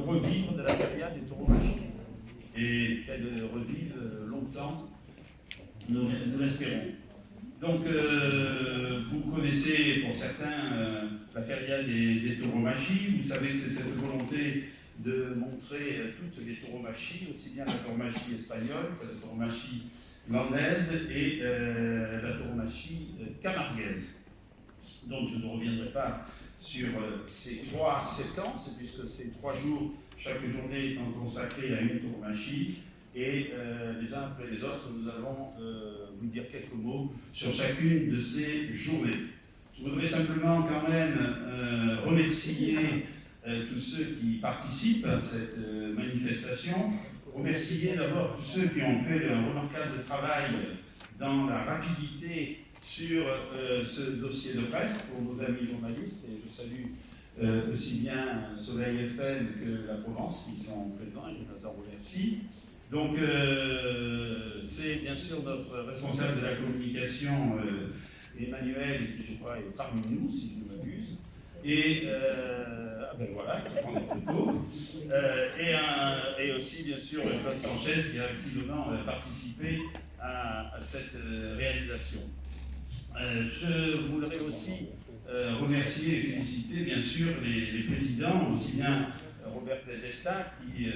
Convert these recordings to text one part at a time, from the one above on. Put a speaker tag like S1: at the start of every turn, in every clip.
S1: revivre de la feria des tauromachie. Et qu'elle revive longtemps, nous l'espérons. Donc, vous connaissez pour certains la feria des tauromachie. Vous savez que c'est cette volonté de montrer toutes les tauromachie, aussi bien la tauromachie espagnole que la tauromachie landaise et la tauromachie camarguaise. Donc, je ne reviendrai pas sur ces 3 séquences, puisque ces 3 jours, chaque journée étant consacrée à une tauromachie, et les uns après les autres, nous allons vous dire quelques mots sur chacune de ces journées. Je voudrais simplement quand même remercier tous ceux qui participent à cette manifestation, remercier d'abord tous ceux qui ont fait un remarquable travail dans la rapidité sur ce dossier de presse pour nos amis journalistes, et je salue aussi bien Soleil FM que la Provence qui sont présents, et je les en remercie. Donc c'est bien sûr notre responsable de la communication, Emmanuel, qui je crois est parmi nous, si je ne m'abuse, et ben voilà, qui prend des photos, et aussi bien sûr Claude Sanchez qui a activement participé à cette réalisation. Je voudrais aussi remercier et féliciter bien sûr les présidents, aussi bien Robert Tedesca qui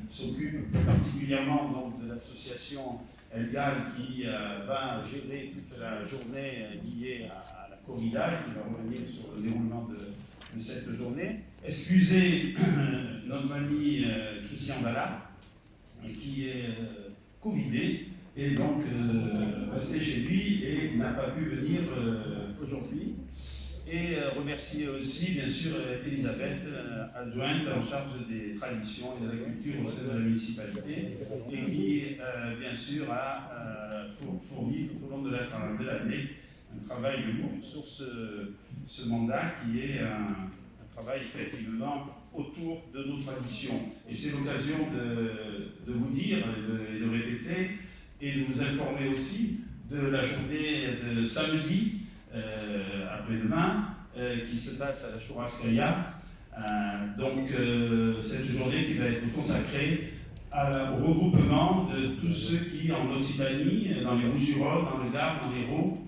S1: s'occupe particulièrement donc, de l'association Elgal qui va gérer toute la journée liée à la corrida, qui va revenir sur le déroulement de cette journée. Excusez notre ami Christian Ballard qui est covidé et donc resté chez lui et n'a pas pu venir aujourd'hui. Et remercier aussi, bien sûr, Elisabeth, adjointe en charge des traditions et de la culture au sein de la municipalité, et qui, bien sûr, a fourni tout au long de l'année un travail lourd sur ce mandat qui est un travail effectivement autour de nos traditions. Et c'est l'occasion de vous dire et de répéter et de vous informer aussi de la journée de samedi, après-demain, qui se passe à la Churrascaria. Donc, cette journée qui va être consacrée au regroupement de tous ceux qui, en Occitanie, dans les Rouges-du-Rhône, dans le Gard, dans l'Hérault,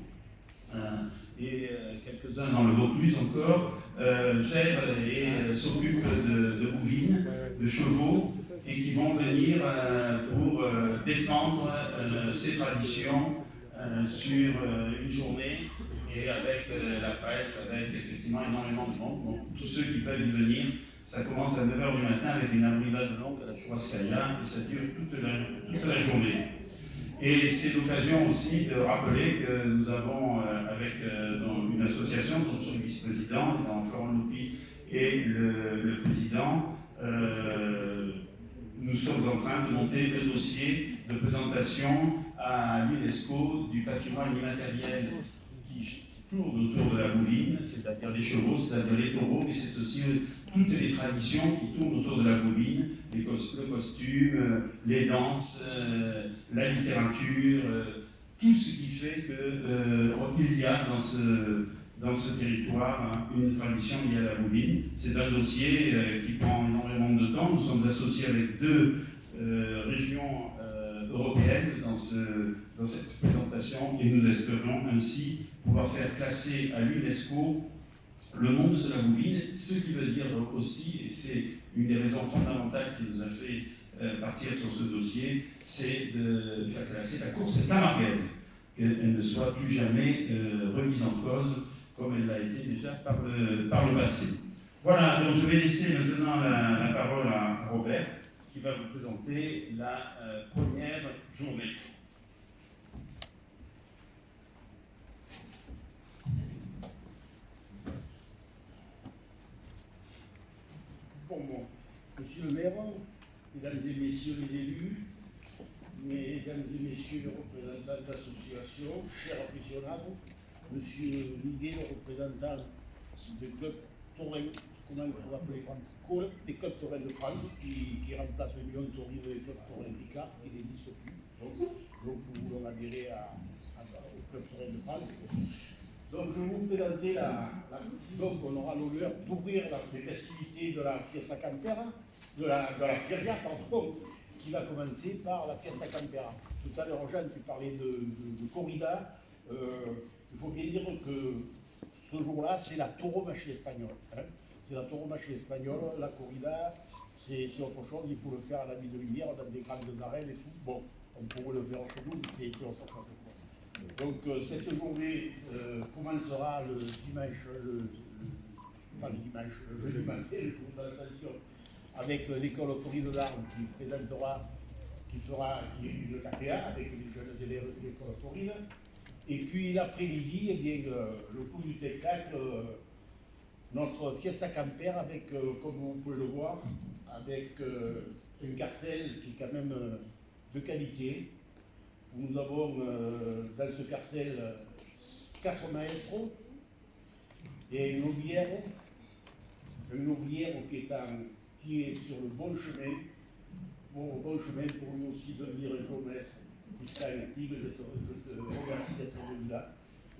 S1: et quelques-uns dans le Vaucluse encore, gèrent et s'occupent de bouvines, de chevaux, et qui vont venir pour défendre ces traditions sur une journée, et avec la presse, avec effectivement énormément de monde. Donc, tous ceux qui peuvent y venir, ça commence à 9h du matin avec une abrivade longue à la Churrascaria, et ça dure toute la journée. Et c'est l'occasion aussi de rappeler que nous avons, avec une association dont je suis vice-président, dans Florent Loupi et le président, nous sommes en train de monter le dossier de présentation à l'UNESCO du patrimoine immatériel qui tourne autour de la bouvine, c'est-à-dire les chevaux, c'est-à-dire les taureaux, mais c'est aussi toutes les traditions qui tournent autour de la bouvine, le costume, les danses, la littérature, tout ce qui fait qu'il y a dans ce territoire une tradition liée à la bouvine. C'est un dossier qui prend énormément de temps. Nous sommes associés avec 2 régions européennes dans cette présentation et nous espérons ainsi pouvoir faire classer à l'UNESCO le monde de la bouvine, ce qui veut dire aussi, et c'est une des raisons fondamentales qui nous a fait partir sur ce dossier, c'est de faire classer la course camarguaise, qu'elle ne soit plus jamais remise en cause comme elle l'a été déjà par le passé. Voilà, donc je vais laisser maintenant la parole à Robert qui va vous présenter la première journée.
S2: Bon, monsieur le maire, mesdames et messieurs les élus, mesdames et messieurs les représentants d'associations, chers aficionados, monsieur Miguel, le représentant du club taurin, comment il faut appeler, des clubs taurins de France, qui remplace le Lyon Torino et le club taurin Picard, qui n'existe plus. Donc nous voulons adhérer au club taurin de France. Donc je vais vous présenter donc on aura l'honneur d'ouvrir les festivités de la Fiesta Campera de la feria, pardon, qui va commencer par la Fiesta Campera. Tout à l'heure, Jean, tu parlais de corrida. Il faut bien dire que ce jour-là, c'est la tauromachie espagnole. Hein. C'est la tauromachie espagnole, la corrida, c'est autre chose, il faut le faire à la ville de Lumière, dans des grandes arènes et tout. Bon, on pourrait le faire chez nous, mais c'est autre chose. Donc cette journée commencera le dimanche, pas le dimanche, le jeudi matin, le jour de la station, avec l'école autorise d'armes qui présentera, qui est une KPA avec les jeunes élèves de l'école autorise. Et puis l'après-midi, eh bien, le coup du spectacle, notre Fiesta Camper avec, comme vous pouvez le voir, avec un cartel qui est quand même de qualité. Nous avons dans ce cartel 4 maestros et une ouvrière qui est sur le bon chemin, pour lui aussi devenir un jour maître. C'est ça, je te remercie d'être venu là.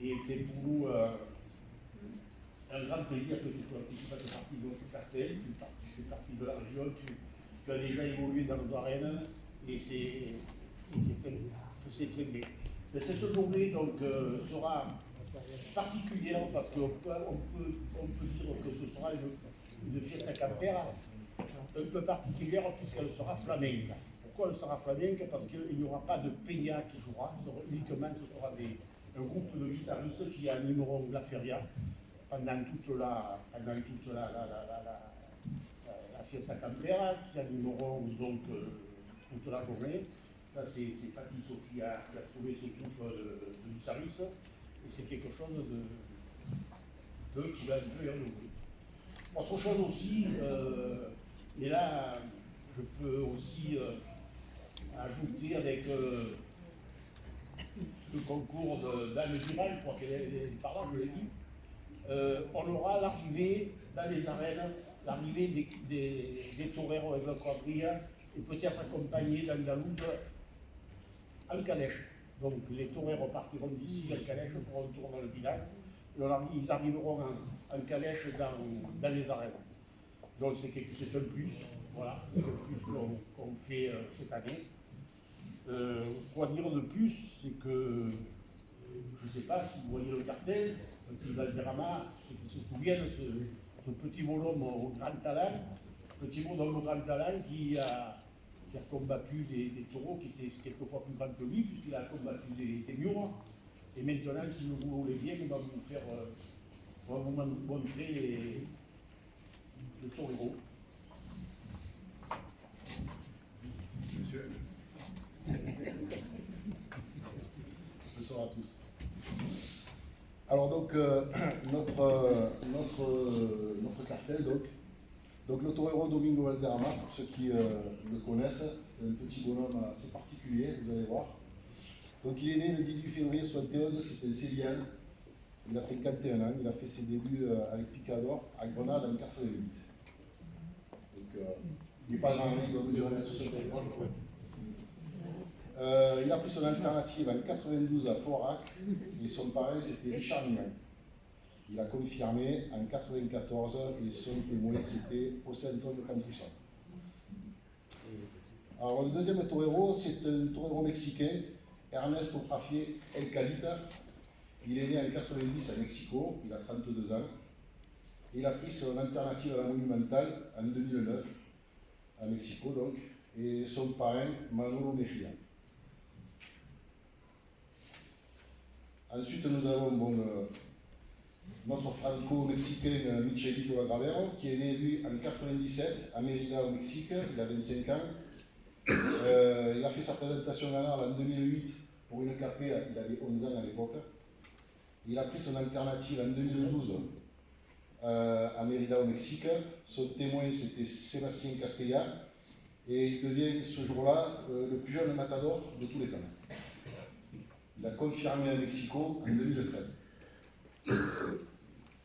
S2: Et c'est pour nous un grand plaisir que tu fasses partie de notre cartel, tu fais partie de la région, tu as déjà évolué dans nos arènes et c'est très bien. Mais cette journée donc, sera particulière parce qu'on peut dire que ce sera une fiesta campera un peu particulière puisqu'elle sera flamenca. Pourquoi elle sera flamenca? Parce qu'il n'y aura pas de peña qui jouera, uniquement ce sera un groupe de guitaristes qui animeront la feria pendant toute la fiesta campera, qui animeront donc toute la journée. Ça, c'est Patito qui a trouvé ce groupe de guitaristes, et c'est quelque chose qui va un peu renouveler. Autre chose aussi, et là, je peux aussi ajouter avec le concours d'Anne Giral, je crois qu'elle est par là, je l'ai dit, on aura l'arrivée dans les arènes, l'arrivée des toreros avec la quadrilla, et peut-être accompagnés d'Andalouse en calèche. Donc les toreros partiront d'ici en calèche pour un tour dans le village. Ils arriveront en calèche dans les arènes. Donc c'est un plus, voilà, c'est un plus qu'on fait cette année. Quoi dire de plus, c'est que, je ne sais pas si vous voyez le cartel, un petit Valderrama, ceux qui se souviennent, ce petit bonhomme au grand talent, qui a combattu des taureaux qui étaient quelquefois plus grands que lui, puisqu'il a combattu des murs. Et maintenant, si vous voulez bien, on va vous montrer les toreros.
S3: Monsieur. Bonsoir à tous. Alors donc notre cartel donc le torero Domingo Valderrama, pour ceux qui le connaissent, c'est un petit bonhomme assez particulier, vous allez voir. Donc il est né le 18 février 1971, c'était un Sévillan, il a 51 ans, il a fait ses débuts avec Picador à Grenade en 88. Donc il n'est pas grand, il doit mesurer 1m75. Il a pris son alternative en 92 à Forac, et son parrain c'était Richard Mignon. Il a confirmé en 94 et son témoin c'était José Antonio Cantrusa. Alors le deuxième torero, c'est un torero mexicain, Ernesto Prafier El Calita. Il est né en 90 à Mexico, il a 32 ans. Il a pris son alternative à la monumentale en 2009 à Mexico donc, et son parrain Manolo Mejia. Ensuite, nous avons notre franco-mexicain Michelito Lagravero, qui est né lui en 97 à Mérida au Mexique, il a 25 ans. Il a fait sa présentation nationale en 2008 pour une KP, il avait 11 ans à l'époque. Il a pris son alternative en 2012 à Mérida au Mexique. Son témoin c'était Sébastien Castella et il devient ce jour-là le plus jeune matador de tous les temps. Il a confirmé à Mexico en 2013.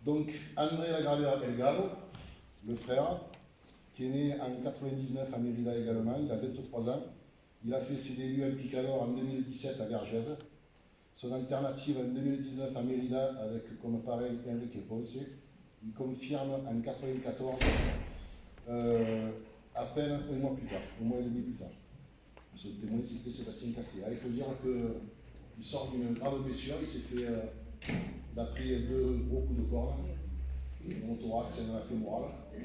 S3: Donc André Lagravera Delgado, le frère, qui est né en 99 à Mérida également, il a 23 ans. Il a fait ses débuts en picador en 2017 à Vergès. Son alternative en 2019 à Mérida avec comme parrain Enrique Ponce. Il confirme en 94 à peine un mois plus tard, un mois et demi plus tard. Ce témoin, c'était Sébastien Castéa. Il faut dire qu'il sort d'une grave blessure, il s'est fait, il a pris 2 gros coups de corne, un thorax et un fémoral, et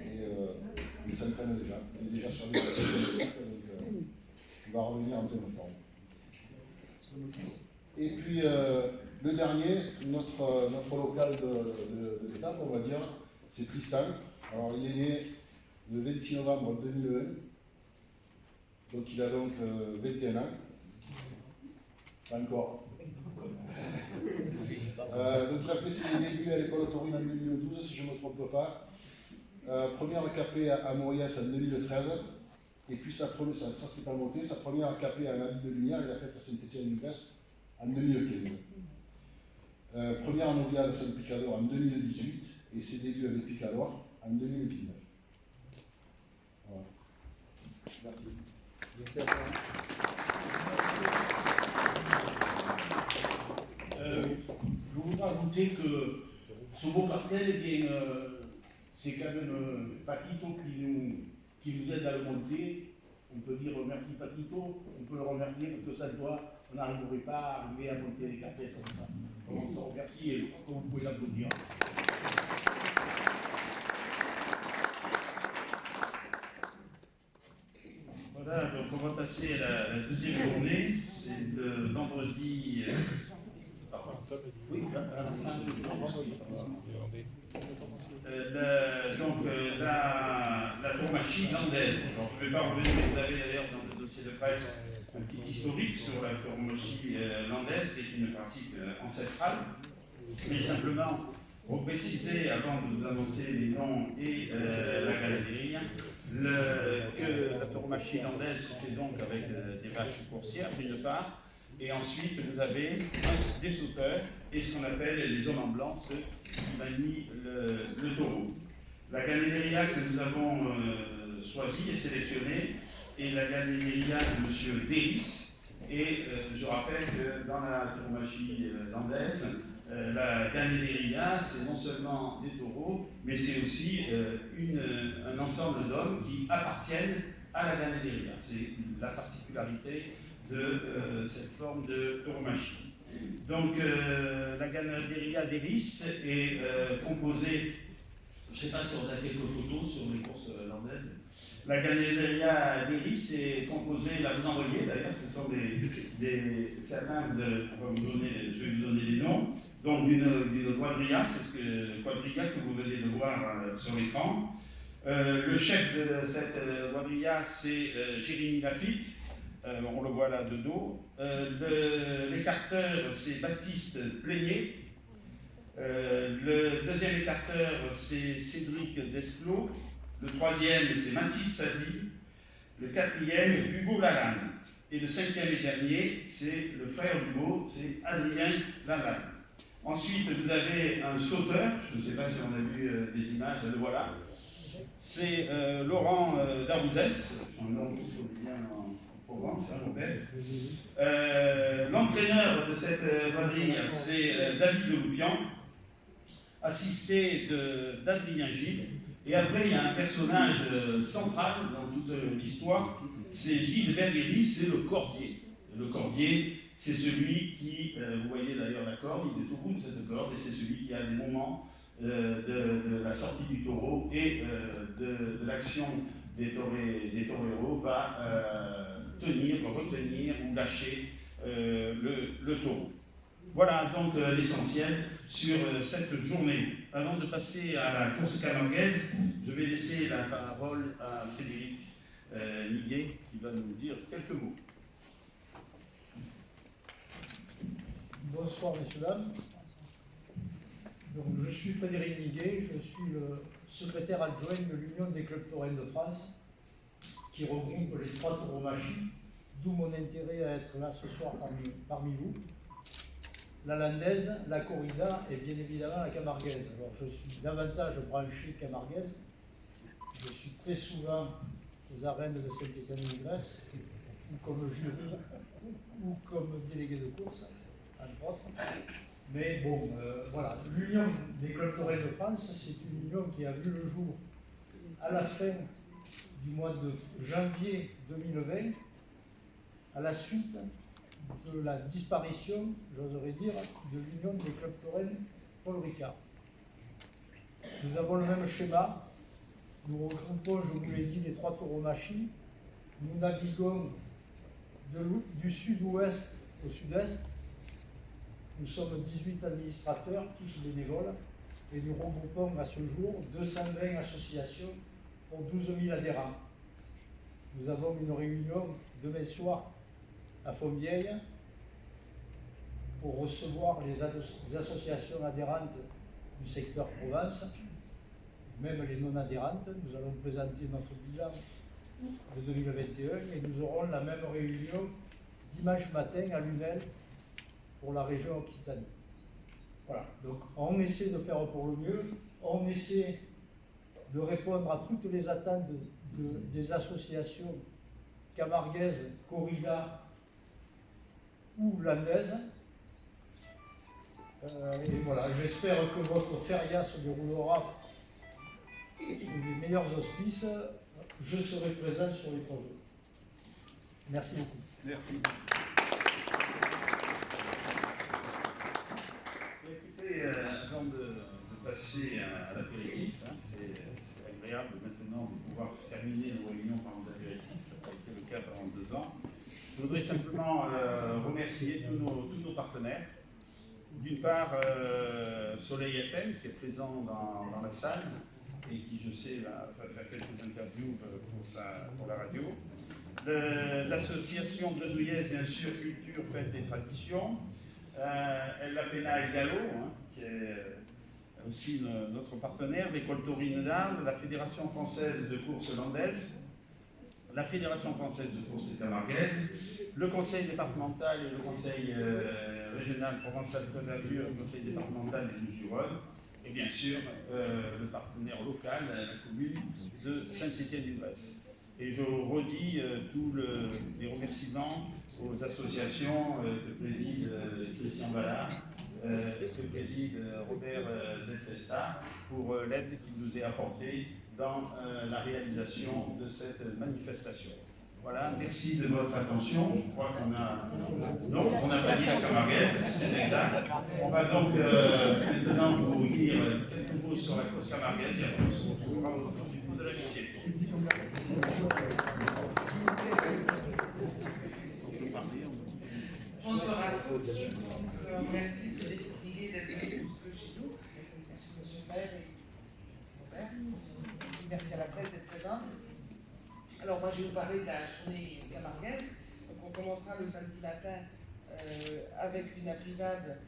S3: il s'entraîne déjà. Il est déjà sur les donc il va revenir en pleine forme. Et puis le dernier, notre local de l'étape, on va dire, c'est Tristan. Alors il est né le 26 novembre 2001, donc il a donc 21 ans. Pas encore. Donc il a fait ses débuts à l'école taurine en 2012, si je ne me trompe pas. Première capée à Mauriès en 2013. Et puis ça c'est pas monté, sa première capée à Nabil de Lumière, il a fait à Saint-Étienne-du-Grèce en 2015. Première mondiale à Saint-Picador en 2018 et ses débuts avec Picador en 2019. Voilà. Merci.
S2: Je voudrais ajouter que ce beau cartel, eh bien, c'est quand même Paquito qui nous aide à le monter. On peut dire merci Paquito, on peut le remercier parce que ça doit, on n'arriverait pas à arriver à monter des cartels comme ça. Donc on te remercie et vous pouvez l'applaudir.
S1: Voilà, donc on va passer à la deuxième journée, c'est le vendredi. Oui, à la fin du la tauromachie landaise. Alors, je ne vais pas revenir, vous avez d'ailleurs dans le dossier de presse un petit historique sur la tauromachie landaise, qui est une pratique ancestrale. Mais simplement, pour préciser, avant de vous annoncer les noms et la galerie, que la tauromachie landaise se fait donc avec des vaches coursières, d'une part, et ensuite vous avez des sauteurs et ce qu'on appelle les hommes en blanc, ceux qui manient le taureau. La ganaderia que nous avons choisie et sélectionnée est la ganaderia de M. Déris. Et je rappelle que dans la tauromachie landaise, la ganaderia, c'est non seulement des taureaux, mais c'est aussi un ensemble d'hommes qui appartiennent à la ganaderia. C'est la particularité de cette forme de tauromachie. Donc la ganaderia d'Héris est composée, je ne sais pas si on a quelques photos sur les courses landaises. La ganaderia d'Héris est composée, là vous en voyez d'ailleurs, ce sont certains, je vais vous donner les noms, donc d'une quadrilla, c'est ce quadrilla que vous venez de voir sur l'écran. Le chef de cette quadrilla, c'est Jérémy Lafitte. On le voit là de dos. L'écarteur, c'est Baptiste Plénier. Le deuxième écarteur, c'est Cédric Desclos. Le troisième, c'est Mathis Sazi. Le quatrième, Hugo Lalanne. Et le cinquième et dernier, c'est le frère d'Hugo, c'est Adrien Lalanne. Ensuite, vous avez un sauteur. Je ne sais pas si on a vu des images, le voilà. C'est Laurent Darouzès. Un nom qui vient en Provence, l'entraîneur de cette quadrille, c'est David de Loupian, assisté d'Adrien Gilles. Et après, il y a un personnage central dans toute l'histoire, c'est Gilles Berguéry, c'est le cordier. Le cordier, c'est celui qui, vous voyez d'ailleurs la corde, il est au bout de cette corde, et c'est celui qui a des moments de la sortie du taureau et de l'action des toreros va retenir ou lâcher le taureau. Voilà donc l'essentiel sur cette journée. Avant de passer à la course camarguaise, je vais laisser la parole à Frédéric Niguet qui va nous dire quelques mots.
S4: Bonsoir messieurs, dames. Donc, je suis Frédéric Niguet, je suis le secrétaire adjoint de l'Union des clubs taurins de France qui regroupe les 3 tauromachie, d'où mon intérêt à être là ce soir parmi vous. La landaise, la corrida et bien évidemment la camarguaise. Alors je suis davantage branché camarguaise. Je suis très souvent aux arènes de Saint-Étienne-du-Grèce, ou comme jury, ou comme délégué de course, entre autres. Mais bon, voilà, l'Union des clubs taurins de France, c'est une union qui a vu le jour à la fin du mois de janvier 2020 à la suite de la disparition, j'oserais dire, de l'Union des clubs taurennes Paul Ricard. Nous avons le même schéma. Nous regroupons, je vous l'ai dit, les 3 tauromachie. Nous naviguons du sud-ouest au sud-est. Nous sommes 18 administrateurs, tous bénévoles, et nous regroupons à ce jour 220 associations pour 12 000 adhérents. Nous avons une réunion demain soir à Fontvieille pour recevoir les associations adhérentes du secteur Provence, même les non-adhérentes. Nous allons présenter notre bilan de 2021 et nous aurons la même réunion dimanche matin à Lunel pour la région Occitanie. Voilà, donc on essaie de faire pour le mieux, on essaie de répondre à toutes les attentes des associations camarguaises, corridas ou landaises. Et voilà, j'espère que votre feria se déroulera sous les meilleurs auspices. Je serai présent sur les projets. Merci beaucoup.
S1: Merci. Écoutez, avant de passer à l'apéritif, hein, c'est agréable maintenant de pouvoir terminer nos réunions par les apéritifs, ça a été le cas pendant 2 ans. Je voudrais simplement remercier tous nos partenaires. D'une part, Soleil FM, qui est présent dans la salle et qui, je sais, va faire quelques interviews pour la radio. L'association Gresouillaise, bien sûr, Culture, Fête et Tradition. La Pena et Gallo, hein, qui est aussi notre partenaire, l'école taurine d'Arles, la Fédération française de course landaise, la Fédération française de course camarguaise, le conseil départemental et le conseil régional Provence-Alpes-Côte d'Azur, le conseil départemental des Bouches-du-Rhône, et bien sûr le partenaire local, la commune de Saint-Étienne-du-Grèce. Et je redis tous les remerciements aux associations que préside Christian Ballard, que préside Robert Deltesta, pour l'aide qu'il nous est apportée dans la réalisation de cette manifestation. Voilà, merci de votre attention. Je crois qu'on a... Non, on n'a pas dit la camarguaise, c'est exact. On va donc maintenant vous dire quelques mots sur la cause camarguaise et après on se retrouvera autour du coup de l'amitié.
S5: Bonsoir à tous. Merci de l'idée d'être venu chez nous. Merci M. le maire et Robert. Merci à la presse d'être présente. Alors moi je vais vous parler de la journée camarguaise. Donc on commencera le samedi matin avec une aprivade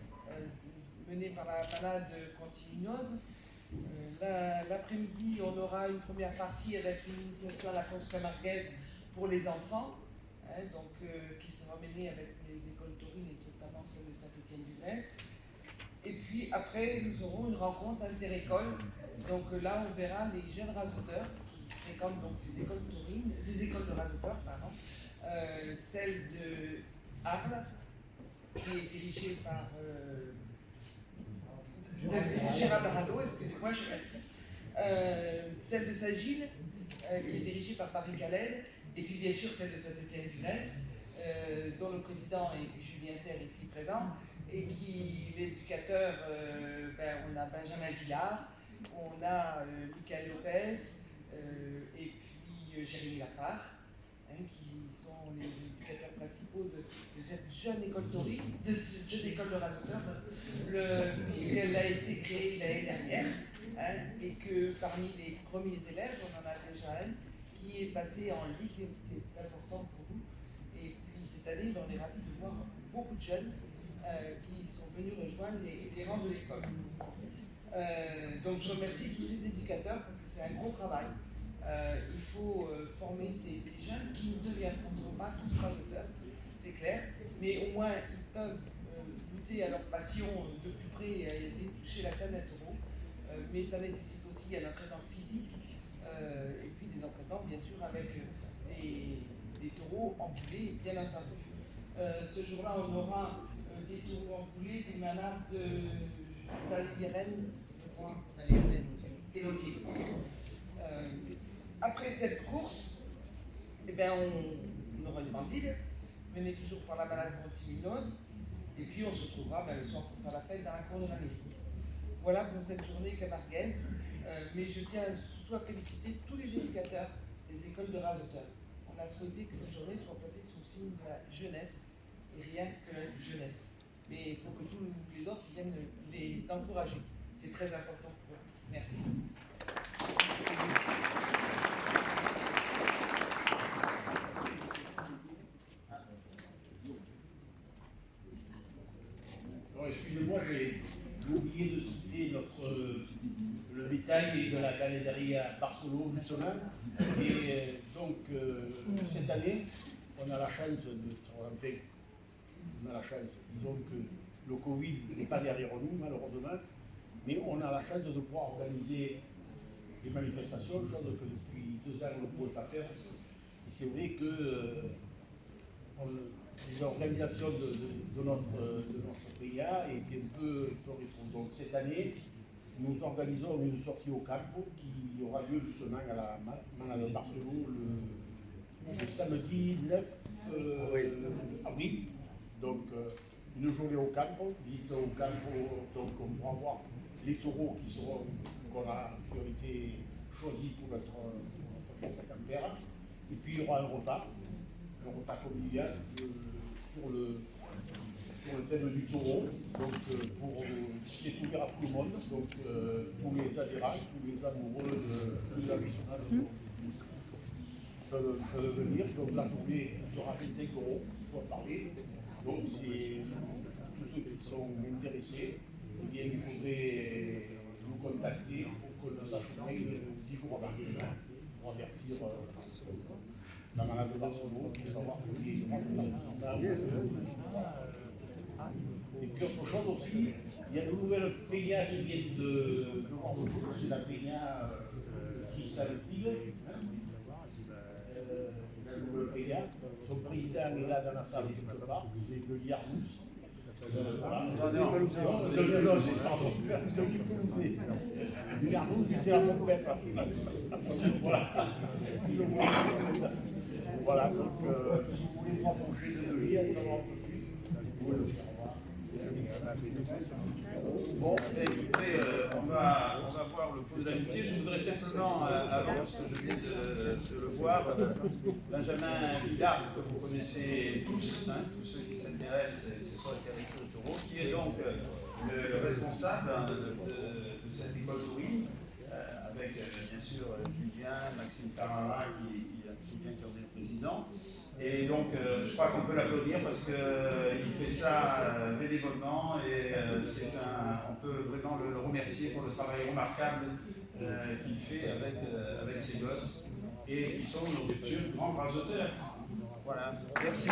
S5: menée par la balade Contininoise. L'après-midi on aura une première partie avec une initiation à la course camarguaise pour les enfants. Qui sera menée avec les écoles taurines et notamment celle de Saint-Étienne-du-Grèce. Et puis après, nous aurons une rencontre interécole. Donc là, on verra les jeunes rasouteurs qui fréquentent donc ces écoles taurines, ces écoles de rasouteurs, pardon, celle de Arles, qui est dirigée par Gérard Darado, excusez-moi, celle de Saint-Gilles, qui est dirigée par Paris Caled. Et puis bien sûr celle de Saint-Étienne-du-Grèce, dont le président est Julien Serre ici présent, et qui l'éducateur, on a Benjamin Villard, on a Michael Lopez, et puis Jérémy Lafare, qui sont les éducateurs principaux de cette jeune école taurine, de cette jeune école de rasouteurs, puisqu'elle a été créée l'année dernière, et que parmi les premiers élèves, on en a déjà un, qui est passé en ligue, ce qui est important pour nous. Et puis cette année, on est ravis de voir beaucoup de jeunes qui sont venus rejoindre les rangs de l'école. Donc je remercie tous ces éducateurs parce que c'est un gros travail. Il faut former ces jeunes qui ne deviendront pas tous rasouteurs, c'est clair, mais au moins ils peuvent goûter à leur passion de plus près et aller toucher la canne à taureau. Mais ça nécessite aussi un entraînement physique. Et puis des entraînements bien sûr avec des taureaux empoulés bien entendu. Ce jour-là on aura des taureaux empoulés, des manades de Salirène, je crois, et Lautier. après cette course, eh bien, on aura une bandide. Venez toujours prendre la malade continuose. Et puis, on se retrouvera le soir pour faire la fête dans la cour de la mairie. Voilà pour cette journée camarguaise. Mais je tiens surtout à féliciter tous les éducateurs des écoles de Razoteur. On a souhaité que cette journée soit placée sous le signe de la jeunesse, et rien que la jeunesse. Mais il faut que tous les autres viennent les encourager. C'est très important pour eux. Merci.
S2: Alors, excusez-moi, j'ai oublié de citer le détail de la galerie à Barcelone, justement. Et donc, cette année, on a la chance disons que le Covid n'est pas derrière nous, malheureusement, mais on a la chance de pouvoir organiser des manifestations, chose que depuis 2 ans on ne pouvait pas faire. Et c'est vrai que l'organisation de notre PIA est un peu rétro. Donc cette année, nous organisons une sortie au Campo qui aura lieu justement à la Manade de Barcelone le samedi 9 avril. Donc une journée au Campo, visite au Campo, donc on pourra voir les taureaux qui ont été choisis pour notre fête campère. Et puis il y aura un repas convivial sur le thème du taureau, donc qui est ouvert à tout le monde, donc tous les adhérents, tous les amoureux de la nationale peuvent venir. Donc la journée sera 25 €, il faut en parler. Donc tous ceux qui sont intéressés, eh bien, il faudrait nous contacter pour que nous sachions 10 jours avant pour avertir la malade de Barcelone, pour savoir que les gens et puis autre chose aussi, il y a une nouvelle PIA qui vient de voir le jour, c'est la PIA qui s'alpile, la nouvelle PIA. Son président est là dans la salle quelque part, c'est le Liarnous. C'est la trompette. Voilà, donc si vous voulez vous rapprocher de lui, à savoir un peu plus, vous pouvez le faire.
S1: Bon, écoutez, on va voir le pause d'amitié. Je voudrais simplement, avant, parce que je viens de le voir, Benjamin Villard, que vous connaissez tous, tous ceux qui s'intéressent, qui se sont intéressés au taureau, qui est donc le responsable de cette école taurine, avec bien sûr Julien, Maxime Carrara, qui en est le président. Et donc, je crois qu'on peut l'applaudir parce qu'il fait ça bénévolement et on peut vraiment le remercier pour le travail remarquable qu'il fait avec ses gosses et qui sont nos futurs grands rasoteurs. Voilà, merci.